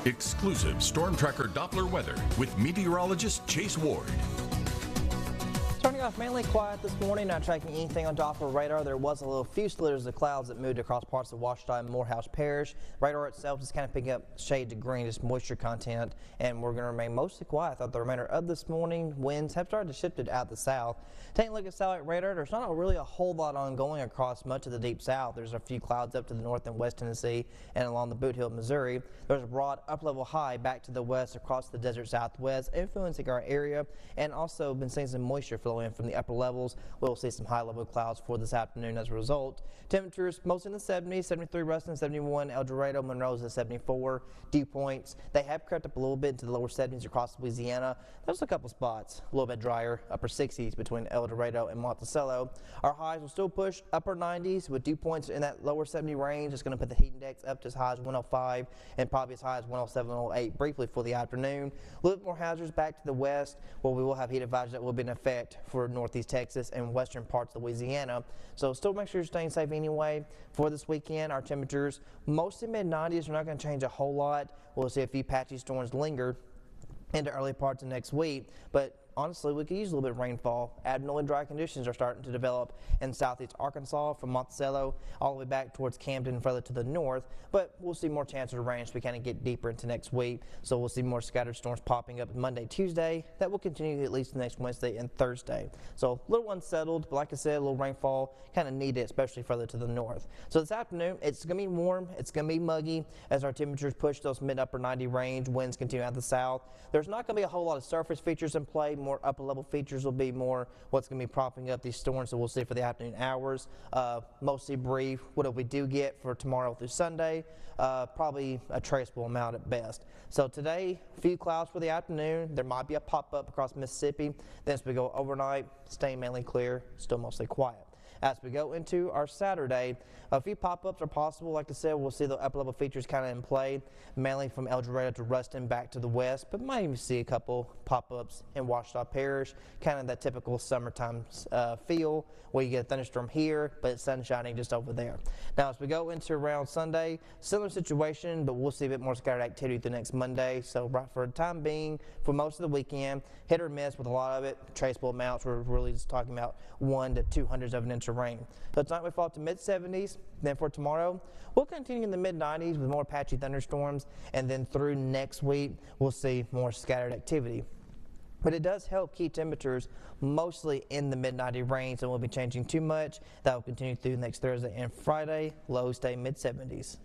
Exclusive Storm Tracker Doppler weather with meteorologist Chase Ward. Starting off mainly quiet this morning, not tracking anything on Doppler radar. There was a few slithers of clouds that moved across parts of Ouachita and Morehouse Parish. Radar itself is kind of picking up shades of green, just moisture content, and we're going to remain mostly quiet throughout the remainder of this morning. Winds have started to shift it out the south. Taking a look at satellite radar, there's not really a whole lot ongoing across much of the deep south. There's a few clouds up to the north and west Tennessee and along the Boot Hill, Missouri. There's a broad up-level high back to the west across the desert southwest, influencing our area, and also been seeing some moisture flow in from the upper levels. We'll see some high-level clouds for this afternoon as a result. Temperatures mostly in the 70s, 73 Ruston, 71 El Dorado, Monroe's at 74. Dewpoints, they have crept up a little bit into the lower 70s across Louisiana. There's a couple spots a little bit drier, upper 60s between El Dorado and Monticello. Our highs will still push upper 90s with dew points in that lower 70 range. It's going to put the heat index up to as high as 105 and probably as high as 107, 108 briefly for the afternoon. A little bit more hazards back to the west where we will have heat advisories that will be in effect for northeast Texas and western parts of Louisiana. So still make sure you're staying safe anyway. For this weekend, our temperatures mostly mid-90s. We're not going to change a whole lot. We'll see a few patchy storms linger into early parts of next week, but honestly, we could use a little bit of rainfall. Abnormally dry conditions are starting to develop in southeast Arkansas from Monticello all the way back towards Camden and further to the north, but we'll see more chances of rain as we kind of get deeper into next week. So we'll see more scattered storms popping up Monday, Tuesday. That will continue at least next Wednesday and Thursday. So a little unsettled, but like I said, a little rainfall kind of needed, especially further to the north. So this afternoon, it's going to be warm. It's going to be muggy as our temperatures push those mid-upper 90 range. Winds continue out of the south. There's not going to be a whole lot of surface features in play. More upper level features will be more what's going to be propping up these storms, so we'll see for the afternoon hours. Mostly brief. What do we do get for tomorrow through Sunday? Probably a traceable amount at best. So today, a few clouds for the afternoon. There might be a pop-up across Mississippi. Then as we go overnight, staying mainly clear, still mostly quiet. As we go into our Saturday, a few pop-ups are possible. Like I said, we'll see the upper-level features kind of in play, mainly from El Dorado to Ruston back to the west, but might even see a couple pop-ups in Ouachita Parish, kind of that typical summertime feel where you get a thunderstorm here, but it's sun shining just over there. Now, as we go into around Sunday, similar situation, but we'll see a bit more scattered activity the next Monday. So right for the time being, for most of the weekend, hit or miss with a lot of it. Traceable amounts, we're really just talking about 1 to 200 of an inch of rain. So tonight we fall to mid-70s. Then for tomorrow, we'll continue in the mid-90s with more patchy thunderstorms, and then through next week, we'll see more scattered activity. But it does help keep temperatures mostly in the mid-90 range, and won't be changing too much. That will continue through next Thursday and Friday. Lows stay mid-70s.